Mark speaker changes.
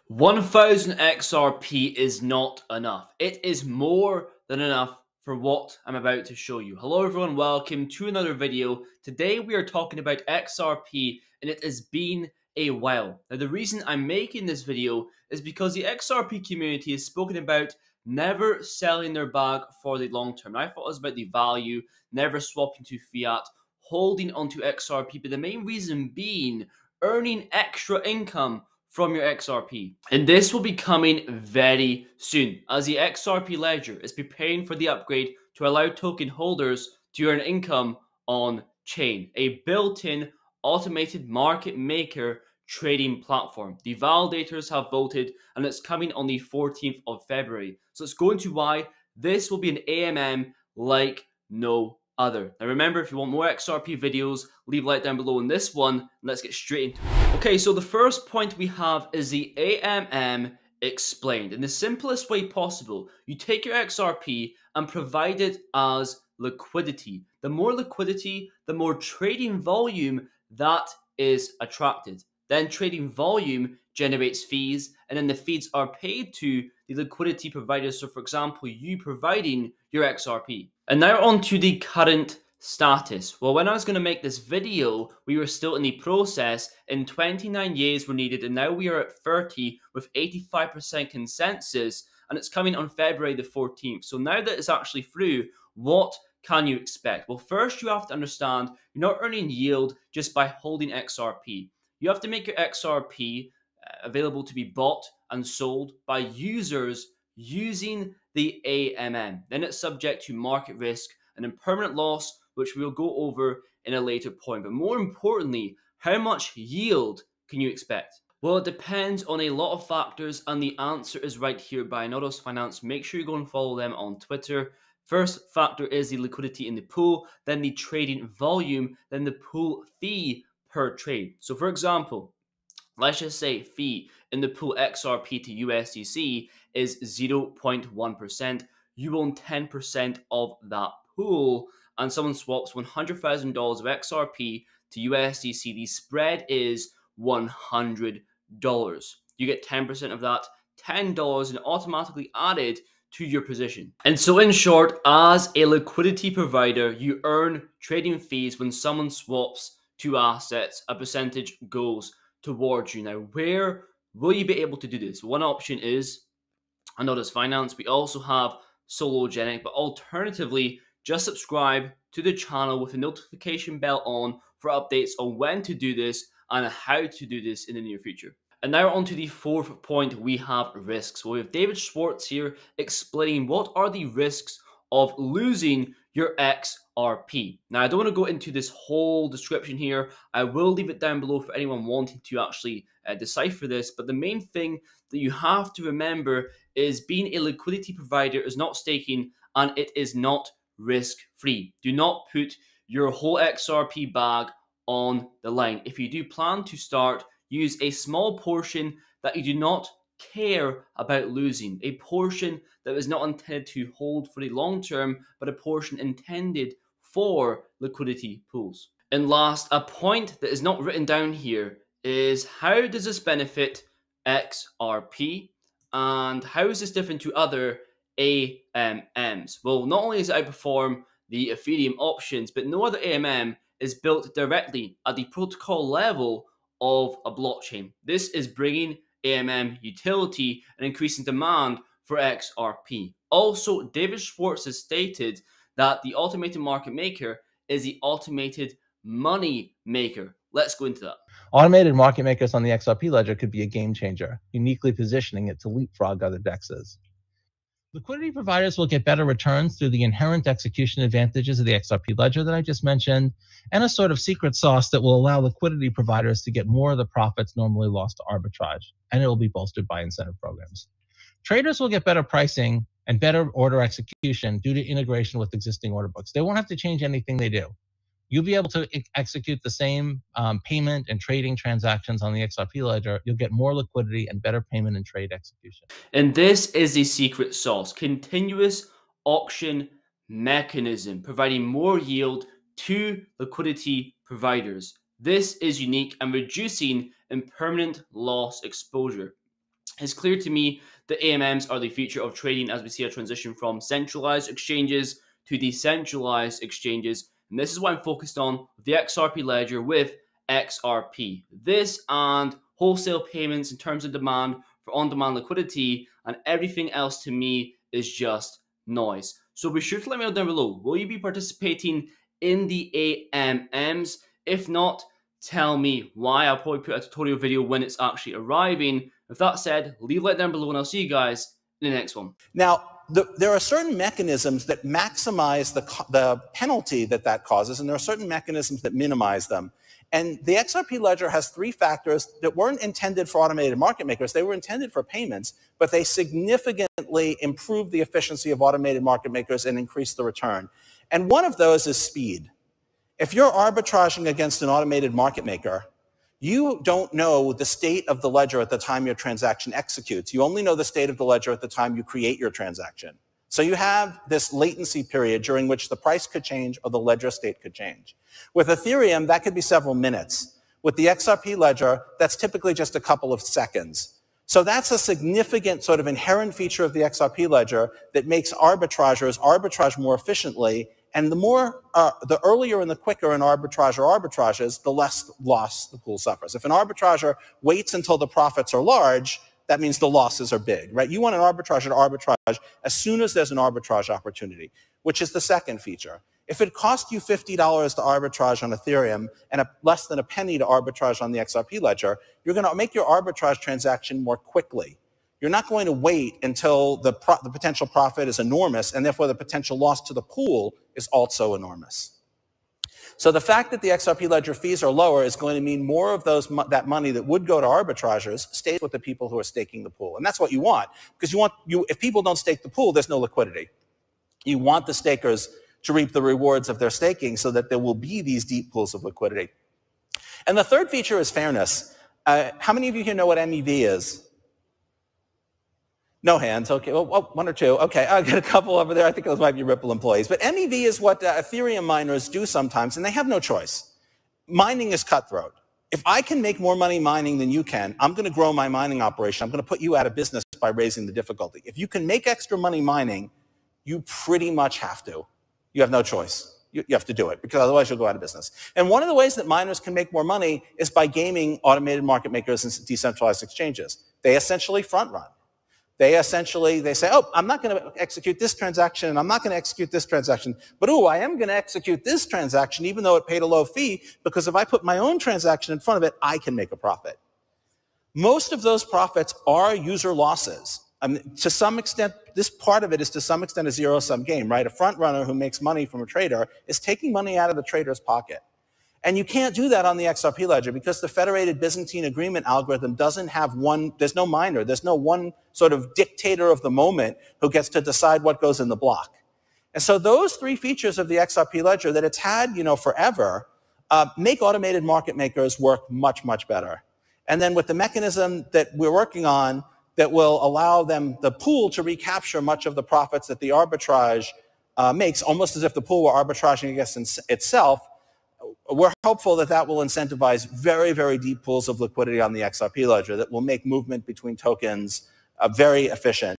Speaker 1: 1000 XRP is not enough. It is more than enough for what I'm about to show you. Hello everyone, welcome to another video. Today we are talking about XRP and it has been a while. Now the reason I'm making this video is because the XRP community has spoken about never selling their bag for the long term. I thought it was about the value, never swapping to fiat, holding onto XRP, but the main reason being earning extra income from your XRP. And this will be coming very soon as the XRP ledger is preparing for the upgrade to allow token holders to earn income on chain, a built-in automated market maker trading platform. The validators have voted and it's coming on the 14th of February. So let's go into why this will be an AMM like no other. Now remember, if you want more XRP videos, leave a like down below on this one. Let's get straight into it. Okay, so the first point we have is the AMM Explained. In the simplest way possible, you take your XRP and provide it as liquidity. The more liquidity, the more trading volume that is attracted. Then trading volume generates fees, and then the fees are paid to the liquidity providers. So for example, you providing your XRP. And now on to the current status. Well, when I was going to make this video, we were still in the process and 29 years were needed, and now we are at 30 with 85% consensus, and it's coming on February the 14th. So now that it's actually through, what can you expect? Well, first you have to understand you're not earning yield just by holding XRP. You have to make your XRP available to be bought and sold by users using the AMM. Then it's subject to market risk and impermanent loss, which we'll go over in a later point. But more importantly, how much yield can you expect? Well, it depends on a lot of factors, and the answer is right here by Nodos Finance. Make sure you go and follow them on Twitter. First factor is the liquidity in the pool, then the trading volume, then the pool fee per trade. So for example, let's just say fee in the pool XRP to USDC is 0.1%. You own 10% of that pool, and someone swaps $100,000 of XRP to USDC. The spread is $100. You get 10% of that, $10, and automatically added to your position. And so in short, as a liquidity provider, you earn trading fees when someone swaps two assets. A percentage goes towards you. Now, where will you be able to do this? One option is Nodos Finance. We also have Sologenic, but alternatively, just subscribe to the channel with the notification bell on for updates on when to do this and how to do this in the near future. And now on to the fourth point, we have risks. Well, we have David Schwartz here explaining what are the risks of losing your XRP. Now, I don't want to go into this whole description here. I will leave it down below for anyone wanting to actually decipher this. But the main thing that you have to remember is being a liquidity provider is not staking and it is not risk-free. Do not put your whole XRP bag on the line. If you do plan to start, use a small portion that you do not care about losing, a portion that is not intended to hold for the long term, but a portion intended for liquidity pools. And last, a point that is not written down here is how does this benefit XRP and how is this different to other AMMs? Well, not only does it outperform the Ethereum options, but no other AMM is built directly at the protocol level of a blockchain. This is bringing AMM utility and increasing demand for XRP. Also, David Schwartz has stated that the automated market maker is the automated money maker. Let's go into that.
Speaker 2: Automated market makers on the XRP ledger could be a game changer, uniquely positioning it to leapfrog other DEXs. Liquidity providers will get better returns through the inherent execution advantages of the XRP ledger that I just mentioned, and a sort of secret sauce that will allow liquidity providers to get more of the profits normally lost to arbitrage, and it will be bolstered by incentive programs. Traders will get better pricing and better order execution due to integration with existing order books. They won't have to change anything they do. You'll be able to execute the same payment and trading transactions on the XRP ledger. You'll get more liquidity and better payment and trade execution.
Speaker 1: And this is the secret sauce, continuous auction mechanism, providing more yield to liquidity providers. This is unique and reducing impermanent loss exposure. It's clear to me that AMMs are the future of trading as we see a transition from centralized exchanges to decentralized exchanges. And this is what I'm focused on with the XRP ledger with XRP. This and wholesale payments in terms of demand for on-demand liquidity and everything else to me is just noise. So be sure to let me know down below. Will you be participating in the AMMs? If not, tell me why. I'll probably put a tutorial video when it's actually arriving. With that said, leave a like down below and I'll see you guys in the next one.
Speaker 3: Now, there are certain mechanisms that maximize the penalty that causes, and there are certain mechanisms that minimize them. And the XRP ledger has three factors that weren't intended for automated market makers. They were intended for payments, but they significantly improve the efficiency of automated market makers and increase the return. And one of those is speed. If you're arbitraging against an automated market maker, you don't know the state of the ledger at the time your transaction executes. You only know the state of the ledger at the time you create your transaction. So you have this latency period during which the price could change or the ledger state could change. With Ethereum, that could be several minutes. With the XRP ledger, that's typically just a couple of seconds. So that's a significant sort of inherent feature of the XRP ledger that makes arbitragers arbitrage more efficiently. And the earlier and the quicker an arbitrager arbitrages, the less loss the pool suffers. If an arbitrager waits until the profits are large, that means the losses are big, right? You want an arbitrager to arbitrage as soon as there's an arbitrage opportunity, which is the second feature. If it cost you $50 to arbitrage on Ethereum and less than a penny to arbitrage on the XRP ledger, you're going to make your arbitrage transaction more quickly. You're not going to wait until the potential profit is enormous, and therefore the potential loss to the pool is also enormous. So the fact that the XRP ledger fees are lower is going to mean more of that money that would go to arbitragers stays with the people who are staking the pool. And that's what you want, because if people don't stake the pool, there's no liquidity. You want the stakers to reap the rewards of their staking so that there will be these deep pools of liquidity. And the third feature is fairness. How many of you here know what MEV is? No hands, okay, well, one or two. Okay, I got a couple over there. I think those might be Ripple employees. But MEV is what Ethereum miners do sometimes, and they have no choice. Mining is cutthroat. If I can make more money mining than you can, I'm going to grow my mining operation. I'm going to put you out of business by raising the difficulty. If you can make extra money mining, you pretty much have to. You have no choice. You have to do it, because otherwise you'll go out of business. And one of the ways that miners can make more money is by gaming automated market makers and decentralized exchanges. They essentially front run. They say, oh, I'm not going to execute this transaction, and I'm not going to execute this transaction, but oh, I am going to execute this transaction even though it paid a low fee, because if I put my own transaction in front of it, I can make a profit. Most of those profits are user losses. To some extent, this part of it is to some extent a zero-sum game, right? A front runner who makes money from a trader is taking money out of the trader's pocket. And you can't do that on the XRP ledger because the federated Byzantine agreement algorithm doesn't have there's no miner, there's no one sort of dictator of the moment who gets to decide what goes in the block. And so those three features of the XRP ledger that it's had, forever, make automated market makers work much, much better. And then with the mechanism that we're working on that will allow the pool to recapture much of the profits that the arbitrage makes, almost as if the pool were arbitraging against itself, we're hopeful that will incentivize very, very deep pools of liquidity on the XRP ledger that will make movement between tokens very efficient.